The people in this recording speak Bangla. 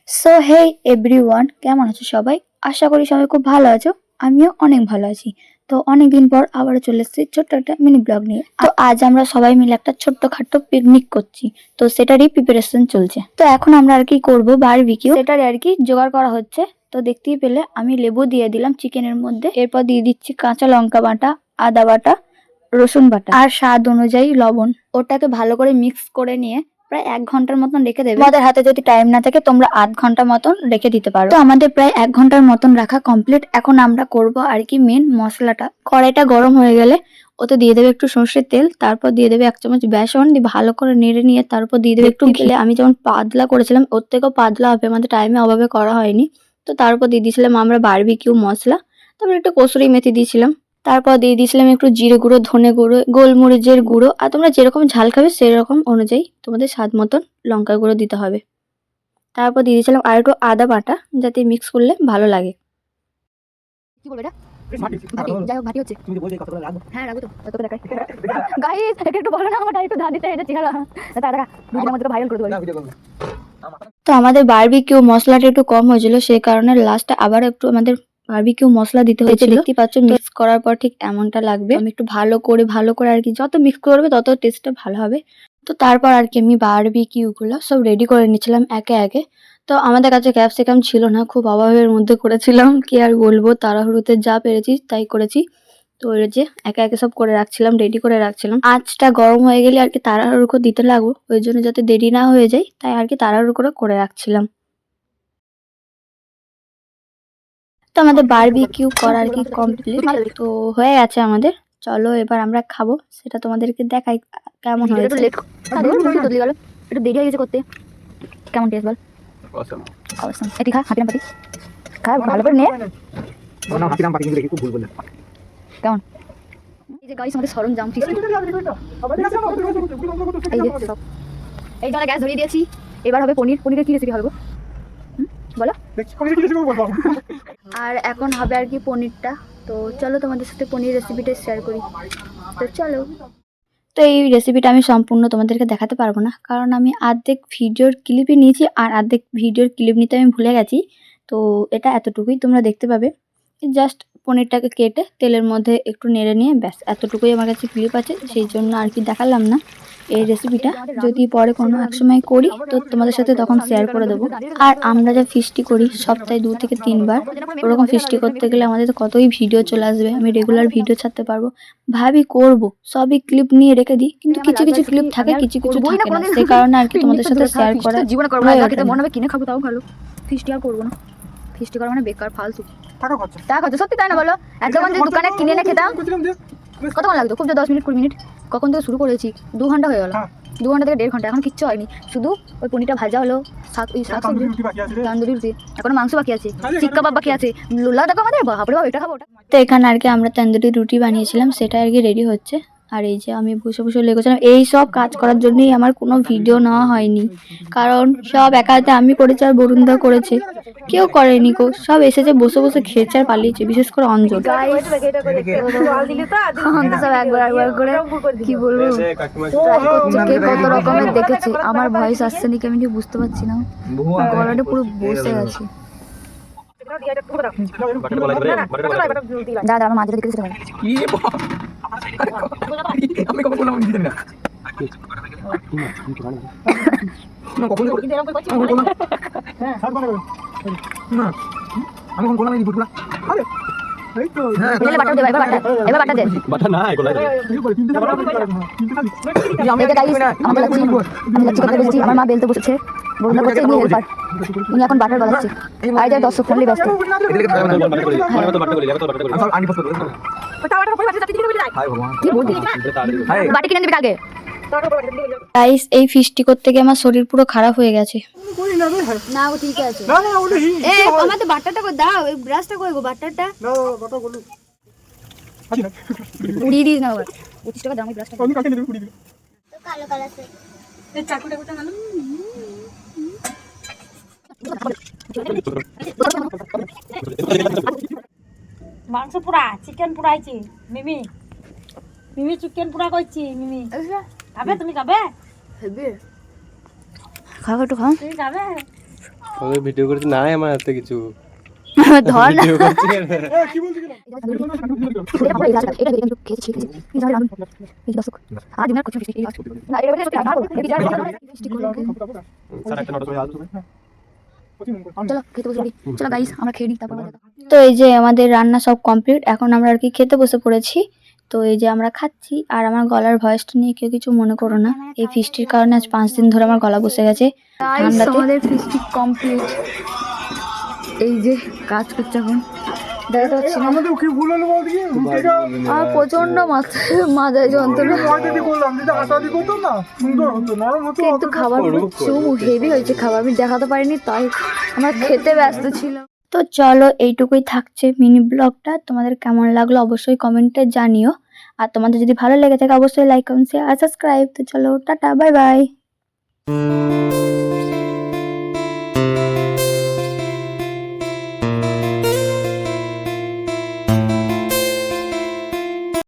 সো হেই এভরিওয়ান, কেমন আছো সবাই? আশা করি সবাই খুব ভালো আছো। আমিও অনেক ভালো আছি। তো অনেকদিন পর আবারও চলে এসেছি ছোট্ট একটা মিনি ব্লগ নিয়ে। তো আজ আমরা সবাই মিলে একটা ছোট্টখাট্টো পিকনিক করছি। তো সেটারই প্রিপারেশন চলছে। তো এখন আমরা আর কি করবো, বারবিকিউ, সেটারই আর কি জোগাড় করা হচ্ছে। তো দেখতেই পেলে আমি লেবু দিয়ে দিলাম চিকেনের মধ্যে, এরপর দিয়ে দিচ্ছি কাঁচা লঙ্কা বাটা, আদা বাটা, রসুন বাটা আর স্বাদ অনুযায়ী লবণ। ওটাকে ভালো করে মিক্স করে নিয়ে প্রায় 1 ঘন্টার মতন রেখে দেবে। তোমাদের হাতে যদি টাইম না থাকে তোমরা আধ ঘন্টা মতন রেখে দিতে পারো। তো আমাদের প্রায় 1 ঘন্টার মতন রাখা কমপ্লিট। এখন আমরা করব আর কি মেন মশলাটা। কড়াইটা গরম হয়ে গেলে ওতে দিয়ে দেবে একটু সর্ষের তেল, তারপর দিয়ে দেবে 1 চামচ বেসন, দিয়ে ভালো করে নেড়ে নিয়ে তারপর দিয়ে দেবে একটু ঘি। আমি যেমন পাতলা করেছিলাম ওর থেকেও পাতলা হবে, আমাদের টাইমে অভাবে করা হয়নি। তো তারপর দিয়ে দিয়েছিলাম আমরা বারবিকিউ মশলা, তারপর একটু কসুরি মেথি দিয়েছিলাম, তারপর দিয়ে দিয়েছিলাম একটু জিরে গুঁড়ো, ধনে গুঁড়ো, গোলমরিচের গুঁড়ো, আর তোমরা যেরকম ঝাল খাবে সেরকম অনুযায়ী তোমাদের স্বাদ মতন লঙ্কা গুঁড়ো দিতে হবে। তারপর দিয়ে দিয়েছিলাম আর একটু আদা বাটা, যাতে মিক্স করলে ভালো লাগে। কি বলবো এটা? ভাটি, যাই হোক ভাটি হচ্ছে। তুমি বলবে কতটা রাখবো? হ্যাঁ রাখবো তো, কত দেখাই। গাইস এটা একটু বলো না, আমার একটু ধা দিতে এটা চেহারা। দাদা ভিডিওর মধ্যে ভাইরাল করে দেবো। না ভিডিও করব। তো আমাদের বারবিকিউ মশলাটা একটু কম হয়েছিল, সেই কারণে লাস্টে আবার একটু আমাদের বারবিকিউ মশলা দিতে হয়েছিল। দেখতেই পাচ্ছ মিক্স করার পর ঠিক এমনটা লাগবে। আমি একটু ভালো করে আর কি, যত মিক্স করবে তত টেস্টটা ভালো হবে। তো তারপর আর কি আমি বারবিকিউ গুলো সব রেডি করে নিচ্ছিলাম একে একে। তো আমাদের কাছে ক্যাপসিকাম ছিল না, খুব অভাবের মধ্যে করেছিলাম, কি আর বলবো, তাড়াহুড়োতে যা পেরেছি তাই করেছি। তো ওই যে একে একে সব করে রাখছিলাম, রেডি করে রাখছিলাম। আঁচটা গরম হয়ে গেলে আর কি তাড়াহুড়ো করে দিতে লাগবো, ওই জন্য যাতে দেরি না হয়ে যায় তাই আর কি তাড়াহুড়ো করে রাখছিলাম। তো আমাদের বারবিকিউ করা আর কি কমপ্লিট, তো হয়ে গেছে আমাদের। চলো এবার আমরা খাবো, সেটা তোমাদেরকে দেখাই কেমন হয়েছে। একটু দেরি হয়ে গেছে করতে। কেমন টেস্ট বল? অসাম। এটি খা, হাতিরাম পাতি খা, ভালো করে নে। না হাতিরাম পাতি কিন্তু একটু ভুল বললেন। কেমন? এই যে গাইস আমাদের সরঞ্জাম ঠিক এই যে সব এই জন্য গ্যাস ধরিয়ে দিয়েছি। এবার হবে পনির। পনিরের কি রেসিপি হবে বলো? আর এখন হবে আর কি পনিরটা। তো চলো তোমাদের সাথে পনির রেসিপিটা শেয়ার করি। তো চলো। তো এই রেসিপিটা আমি সম্পূর্ণ তোমাদেরকে দেখাতে পারবো না, কারণ আমি অর্ধেক ভিডিওর ক্লিপই নিয়েছি আর অর্ধেক ভিডিওর ক্লিপ নিতে আমি ভুলে গেছি। তো এটা এতটুকুই তোমরা দেখতে পাবে। জাস্ট পনিরটাকে কেটে তেলের মধ্যে একটু নেড়ে নিয়ে ব্যাস, এতটুকুই আমার কাছে ক্লিপ আছে, সেই জন্য আর কি দেখালাম না এই রেসিপিটা। যদি পরে কোনো এক সময় করি তো তোমাদের সাথে তখন শেয়ার করে দেবো। আর আমরা যা ফিস্টি করি সপ্তাহে 2 থেকে 3 বার, ওরকম ফিস্টি করতে গেলে আমাদের তো কতই ভিডিও চলে আসবে, আমি রেগুলার ভিডিও ছাড়তে পারবো। ভাবি করব, সবই ক্লিপ নিয়ে রেখে দিই, কিন্তু কিছু কিছু ক্লিপ থাকে, কিছু কিছু থাকে না, সেই কারণে আর কি তোমাদের সাথে শেয়ার করা জীবনে করবো না। যাকে মনে হবে কিনে খাবো তাও ভালো, ফিস্টি আর করবো না। ফিস্টি করা মানে বেকার, ফালতু টাকা খরচ। সত্যি তাই না বলো? একদম যে দোকানে কিনে এনে খেতাম কতক্ষণ লাগতো? খুব যে 10 মিনিট 20 মিনিট। কখন থেকে শুরু করেছি 2 ঘন্টা হয়ে গেল। 2 ঘন্টা থেকে 1.5 ঘন্টা, এখন কিচ্ছু হয়নি। শুধু ওই পনিরটা ভাজা হলো, তান্দুরি রুটি, এখনো মাংস বাকি আছে, চিক কাবাব বাকি আছে। লোলা দেখো আমাদের, বাপরে বাপ এটা খাবো ওটা। তো এখানে আর কি আমরা তান্দুরি রুটি বানিয়েছিলাম, সেটা আর কি রেডি হচ্ছে। আর এই যে আমি বসে বসে লেগেছিলাম, এই সব কাজ করার জন্যই আমার কোনো ভিডিও নেওয়া হয়নি, কারণ সব একা হাতে আমি করেছি আর বরুণদা করেছে, কেউ করেনি কো। সব এসেছে বসে বসে খেয়েছে আর পালিয়েছে, বিশেষ করে অঞ্জন। সব একবার করে কি বলবো, কে কত রকমের দেখেছে। আমার ভয়েস আসছে নাকি আমি ঠিক বুঝতে পারছি না, গলাটা পুরো বসে গেছে। দাদা আমার মাঝে দেখেছি আমি কখন বললাম আমি জানি না। না কখন বললাম হ্যাঁ স্যার বলে না আমি কখন বললাম এই বুটগুলা। আরে এই তো হ্যাঁ তেলে বাটা দে, এবার বাটা দে। বাটা না এগুলা আমি গাইস আমি লাচ্ছি করতে বসেছি, আমার মা বেলতে বসেছে, বরুণা করছে ইনি হেল্পার, ইনি এখন বাটার বানাচ্ছে। আর যা দর্শক ফোনলি ব্যস্ত। কি বলবি বাটি কিনে দিবি আগে। গাইস এই ফিস্টি করতে গিয়ে আমার শরীর পুরো খারাপ হয়ে গেছে। না ও ঠিক আছে, না না ওটা এ আমাদের বাটারটা কই দাও, এই ব্রাশটা কই গো, বাটারটা না বাটা বলু আছি না উড়িয়ে দিস না বাবা। 25 টাকা দাম এই ব্রাশটা, আমি কাকে দেব? উড়িয়ে দিবি তো কালো কালো আছে এই চাকুটা কোটা নাও। মাংস পুরা, চিকেন পুরাইছি মিমি, মিমি চিকেন পুরা কইছি মিমি। খাবে তুমি? খাবে? হেবে খাও একটু খাও। তুমি খাবে? আমাদের ভিডিও করতে নাই আমার হাতে কিছু ধর না ভিডিও করছি চলো গাইস আমরা খেয়ে নিই তারপর তো এই যে আমাদের রান্না সব কমপ্লিট, এখন আমরা আর কি খেতে বসে পড়েছি। তো এই যে আমরা খাচ্ছি, আর আমার গলার ভয়েসটা নিয়ে কেউ কিছু মনে করো না, এই ফিস্টির কারণে আজ 5 দিন ধরে আমার গলা বসে গেছে ঠান্ডাতে। আমাদের ফিস্টি কমপ্লিট। এই যে কাজ করছে এখন, দেখতে পাচ্ছি না আমাদের কি ভুল হলো বল দেখি রুটিটা আমার প্রচন্ড মাথায় যন্ত্রণা, ময়দা দিয়ে করলাম যদি আটা দিয়ে করতাম না সুন্দর হতো নরম হতো কিন্তু খাবার প্রচুর হেভি হয়েছে খাবার, আমি দেখাতে পারিনি তাই আমার খেতে ব্যস্ত ছিল। তো চলো এইটুকুই থাকছে মিনি ব্লগটা, তোমাদের কেমন লাগলো অবশ্যই কমেন্টে জানিও, আর তোমাদের যদি ভালো লেগে থাকে অবশ্যই লাইক কমেন্ট শেয়ার আর সাবস্ক্রাইব। তো চলো টাটা বাই বাই।